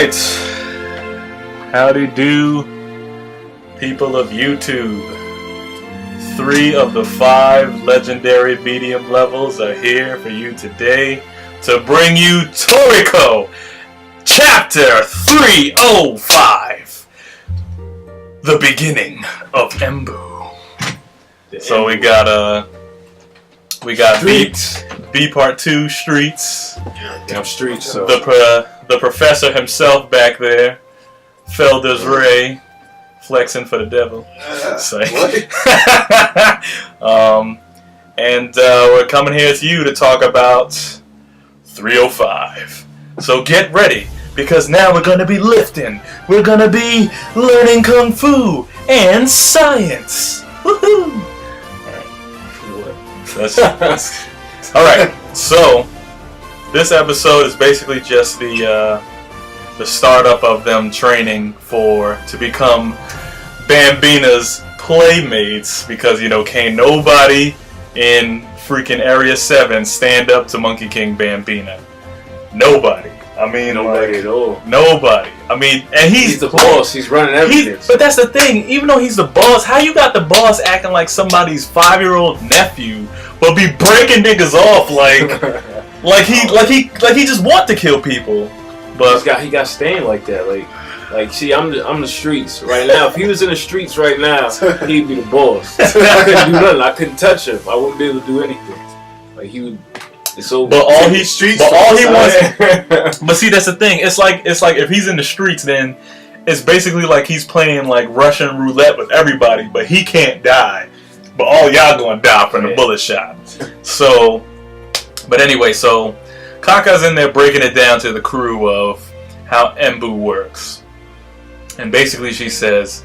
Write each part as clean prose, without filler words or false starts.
Alright, howdy do, people of YouTube. 3 of the 5 legendary medium levels are here for you today to bring you Toriko, Chapter 305, The Beginning of Embu. So we got B Part 2, Streets. Damn Streets. So. The professor himself back there, Felder's Ray, flexing for the devil. And we're coming here to you to talk about 305. So get ready, because now we're going to be lifting. We're going to be learning Kung Fu and science. Woohoo! That's alright, so this episode is basically just the startup of them training to become Bambina's playmates, because can't nobody in freaking Area 7 stand up to Monkey King Bambina. Nobody. I mean, nobody at all. Nobody. I mean, and he's the boss. He's running everything. But that's the thing. Even though he's the boss, how you got the boss acting like somebody's 5-year-old nephew, but be breaking niggas off like he just want to kill people? But he got stained like that. Like, see, I'm the streets right now. If he was in the streets right now, he'd be the boss. I couldn't do nothing. I couldn't touch him. I wouldn't be able to do anything. Like, he would. It's over. But all he wants. But see, that's the thing. It's like if he's in the streets, then it's basically like he's playing like Russian roulette with everybody, but he can't die. But all y'all gonna die from the bullet shot. So, but anyway, so Kaka's in there breaking it down to the crew of how Embu works, and basically she says,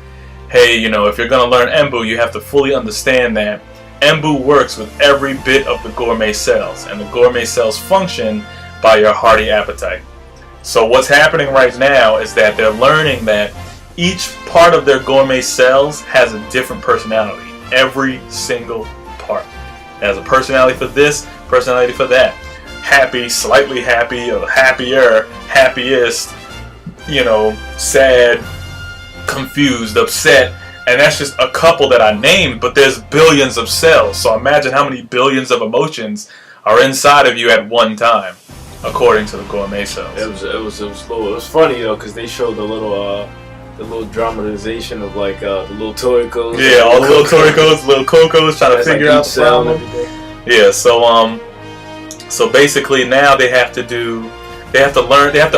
"Hey, if you're gonna learn Embu, you have to fully understand that Embu works with every bit of the gourmet cells, and the gourmet cells function by your hearty appetite." So what's happening right now is that they're learning that each part of their gourmet cells has a different personality. Every single part has a personality for this, personality for that. Happy, slightly happy, or happier, happiest, sad, confused, upset. And that's just a couple that I named, but there's billions of cells. So imagine how many billions of emotions are inside of you at one time, according to the gourmet cells. It was funny though, because they showed the little dramatization of like the little Torikos. Yeah, all the little Torikos, little Cocos trying to figure out the problem. Yeah, so basically now they have to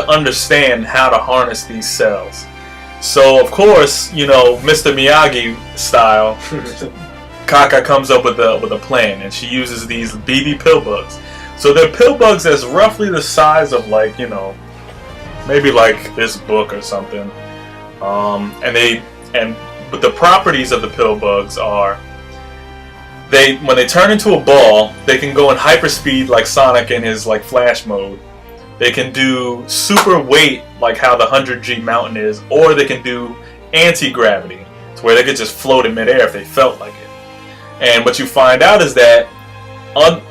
understand how to harness these cells. So of course, Mr. Miyagi style, Kaka comes up with a plan, and she uses these BB pill bugs. So they're pill bugs that's roughly the size of maybe like this book or something. But the properties of the pill bugs are when they turn into a ball, they can go in hyperspeed like Sonic in his flash mode. They can do super weight like how the 100G mountain is, or they can do anti-gravity, to where they could just float in midair if they felt like it. And what you find out is that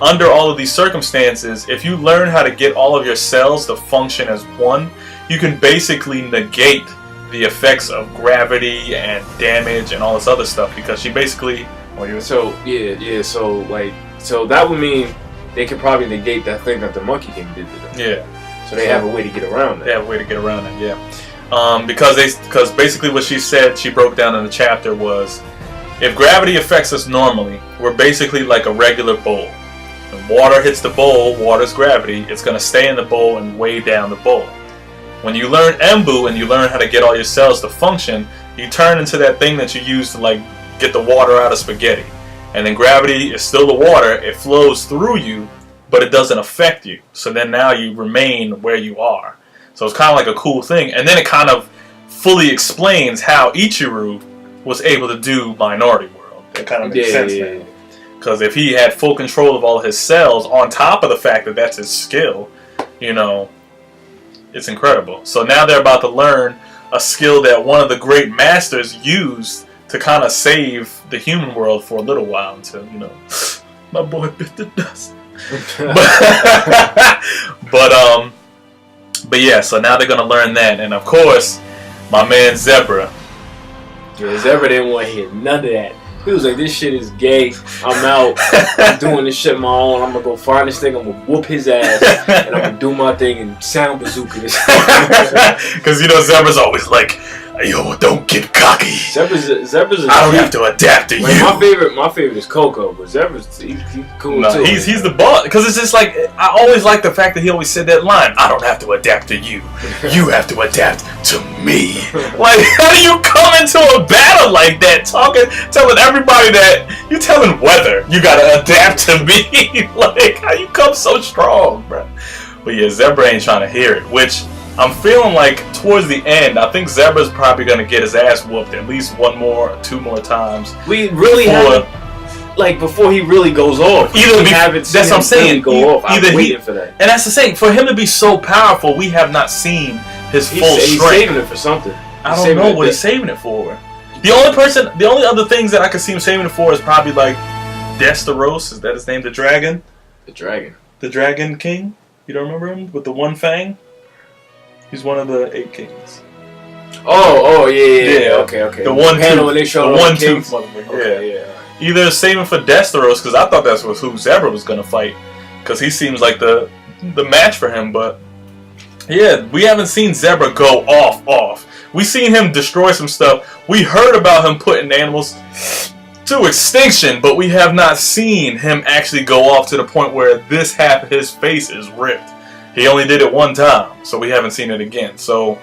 under all of these circumstances, if you learn how to get all of your cells to function as one, you can basically negate the effects of gravity and damage and all this other stuff, because she basically... So that would mean they could probably negate that thing that the Monkey King did to them. Yeah. So they have a way to get around that. They have a way to get around that, yeah. Because basically what she said, she broke down in the chapter, was if gravity affects us normally, we're basically like a regular bowl. When water hits the bowl, water's gravity, it's going to stay in the bowl and weigh down the bowl. When you learn Embu and you learn how to get all your cells to function, you turn into that thing that you use to get the water out of spaghetti. And then gravity is still the water, it flows through you, but it doesn't affect you. So then now you remain where you are. So it's kind of like a cool thing. And then it kind of fully explains how Ichiru was able to do Minority World. It kind of makes sense now. Because if he had full control of all his cells, on top of the fact that that's his skill, it's incredible. So now they're about to learn a skill that one of the great masters used to kind of save the human world for a little while until, my boy bit the dust. but But yeah, so now they're gonna learn that, and of course, my man Zebra. Yeah, Zebra didn't want to hear none of that. He was like, this shit is gay. I'm out. I'm doing this shit my own. I'm gonna go find this thing. I'm gonna whoop his ass, and I'm gonna do my thing and sound bazooka this. Because Zebra's always like, yo, don't get cocky. Zebra's I don't have to adapt to you. My favorite is Coco, but Zebra's he's cool too. He's the boss. Because it's just like, I always like the fact that he always said that line, I don't have to adapt to you. You have to adapt to me. Like, how do you come into a battle like that, telling everybody that, you telling weather, you gotta adapt to me? Like, how you come so strong, bro? But yeah, Zebra ain't trying to hear it, which I'm feeling like towards the end, I think Zebra's probably going to get his ass whooped at least 1 more or 2 more times. We really have, like, before he really goes off. That's what I'm saying. Go off. I'm waiting for that. And that's the thing. For him to be so powerful, we have not seen his full strength. He's saving it for something. I don't know what he's saving it for. The only other things that I could see him saving it for is probably like Desteros. Is that his name? The dragon? The dragon. The Dragon King? You don't remember him? With the 1 fang? He's one of the 8 kings. Oh, yeah. Okay. The one panel when they show the one kings. Yeah. Either saving for Desteros, because I thought that's who Zebra was going to fight, because he seems like the match for him. But yeah, we haven't seen Zebra go off. We seen him destroy some stuff. We heard about him putting animals to extinction, but we have not seen him actually go off to the point where this half of his face is ripped. He only did it 1 time, so we haven't seen it again. So,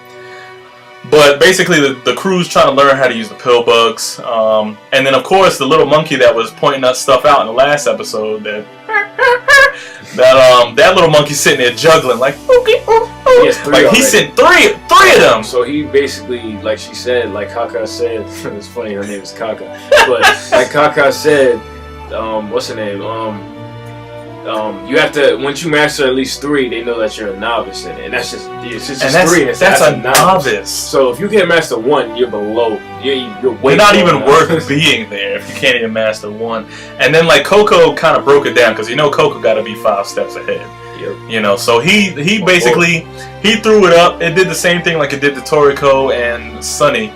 but basically, the crew's trying to learn how to use the pill bugs, and then of course the little monkey that was pointing that stuff out in the last episode. That little monkey sitting there juggling like, he sent three of them. So he basically, like she said, like Kaka said, it's funny her name is Kaka, but like Kaka said, what's her name? You have to, once you master at least 3, they know that you're a novice in it, and that's just 3. That's a novice. So if you can't master 1, you're below. You're way. You're not even worth being there if you can't even master 1. And then like Coco kind of broke it down because Coco got to be 5 steps ahead. Yep. So he basically he threw it up. It did the same thing like it did to Toriko and Sunny.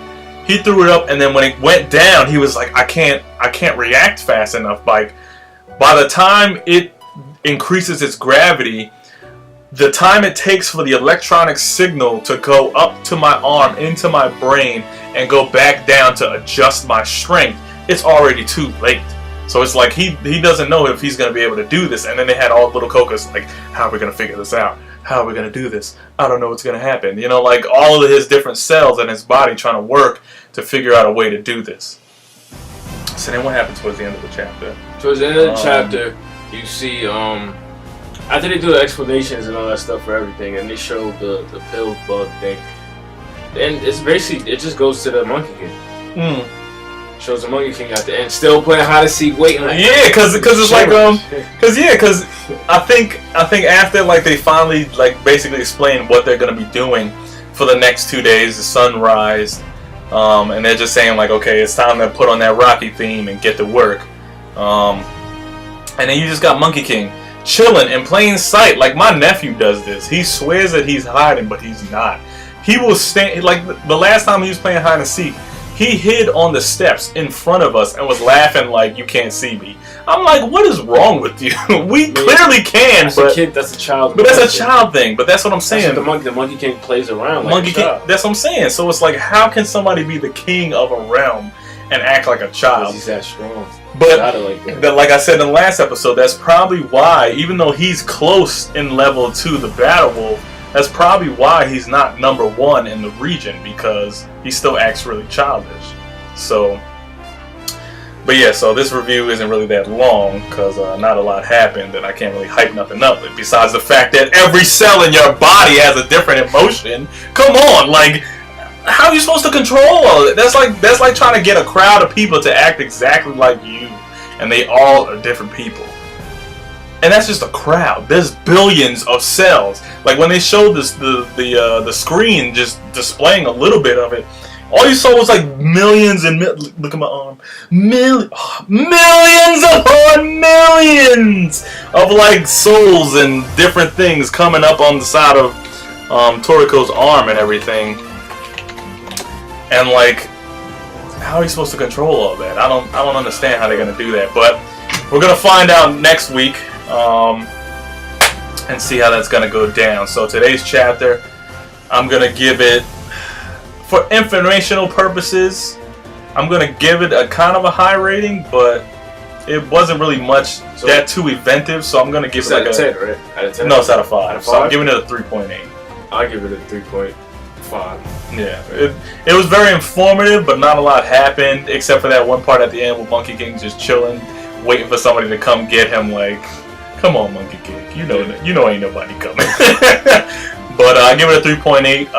He threw it up, and then when it went down, he was like, I can't react fast enough. Like by the time it increases its gravity, the time it takes for the electronic signal to go up to my arm, into my brain, and go back down to adjust my strength, it's already too late. So it's like he doesn't know if he's going to be able to do this. And then they had all the little Cocos like, how are we going to figure this out? How are we going to do this? I don't know what's going to happen. Like all of his different cells in his body trying to work to figure out a way to do this. So then what happened towards the end of the chapter? Towards the end of the chapter, you see, after they do the explanations and all that stuff for everything, and they show the pill bug thing, and it's basically, it just goes to the Monkey King. Shows the Monkey King at the end, still playing hide and seek, waiting. Like, yeah, because it's like because I think after like they finally like basically explain what they're gonna be doing for the next 2 days, the sunrise, and they're just saying like, okay, it's time to put on that Rocky theme and get to work. And then you just got Monkey King chilling in plain sight. Like my nephew does this. He swears that he's hiding, but he's not. He will stand, like the last time he was playing hide and seek, he hid on the steps in front of us and was laughing like, you can't see me. I'm like, what is wrong with you? We clearly can, that's a child. But that's a child thing. But that's what I'm saying. The Monkey King plays around like Monkey King. That's what I'm saying. So it's like, how can somebody be the king of a realm and act like a child? He's that strong. But like I said in the last episode, that's probably why, even though he's close in level to the Battle Wolf, that's probably why he's not #1 in the region, because he still acts really childish. So, but yeah, so this review isn't really that long because not a lot happened, and I can't really hype nothing up. Besides the fact that every cell in your body has a different emotion. Come on, like, how are you supposed to control all of it? That's like trying to get a crowd of people to act exactly like you, and they all are different people. And that's just a crowd. There's billions of cells. Like when they showed this, the screen just displaying a little bit of it, all you saw was like millions and look at my arm, millions upon millions of like souls and different things coming up on the side of Toriko's arm and everything. And like, how are you supposed to control all that? I don't understand how they're gonna do that. But we're gonna find out next week and see how that's gonna go down. So today's chapter, I'm gonna give it, for informational purposes, I'm gonna give it a kind of a high rating, but it wasn't really much that too eventive. So I'm gonna give it like a 10, right? Out of 10? No, it's out of 5. Out of 5? So I'm giving it a 3.8. I'll give it a 3.5. Yeah, it was very informative, but not a lot happened except for that one part at the end with Monkey King just chilling, waiting for somebody to come get him. Like, come on, Monkey King, you know ain't nobody coming. But I give it a 3.8.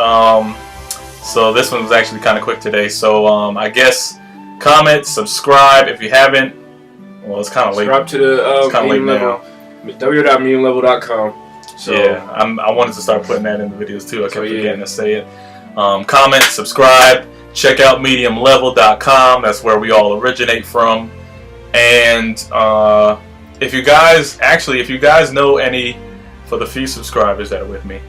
So this one was actually kind of quick today. So I guess comment, subscribe if you haven't. Well, it's kind of late. Subscribe to the it's kind of late now. www.mediumlevel.com. So yeah, I wanted to start putting that in the videos too. I kept forgetting to say it. Comment, subscribe, check out mediumlevel.com. That's where we all originate from. And if you guys know any, for the few subscribers that are with me,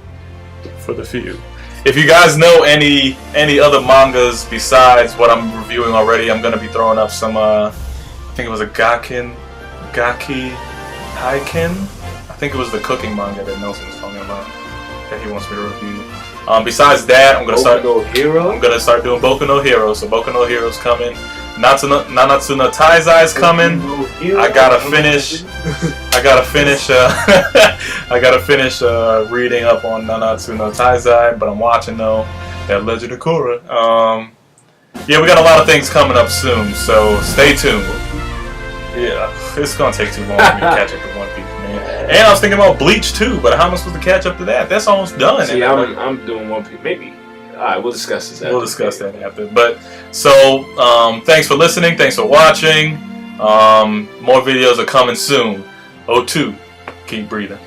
if you guys know any other mangas besides what I'm reviewing already, I'm gonna be throwing up some. I think it was a Gaki Haiken. I think it was the cooking manga that Nelson was talking about that he wants me to review. Besides that, I'm gonna start doing Boku no Hero. So Boku no Hero's coming. Nanatsu no Taizai's coming. I gotta finish. I gotta finish reading up on Nanatsu no Taizai, but I'm watching though that Legend of Korra. Yeah, we got a lot of things coming up soon, so stay tuned. Yeah, it's gonna take too long for me to catch up to One Piece, man. And I was thinking about Bleach too, but how am I supposed to catch up to that? That's almost done. See, I'm doing One Piece. Maybe. Alright, we'll discuss this after. We'll discuss that after. But so, thanks for listening. Thanks for watching. More videos are coming soon. O2, keep breathing.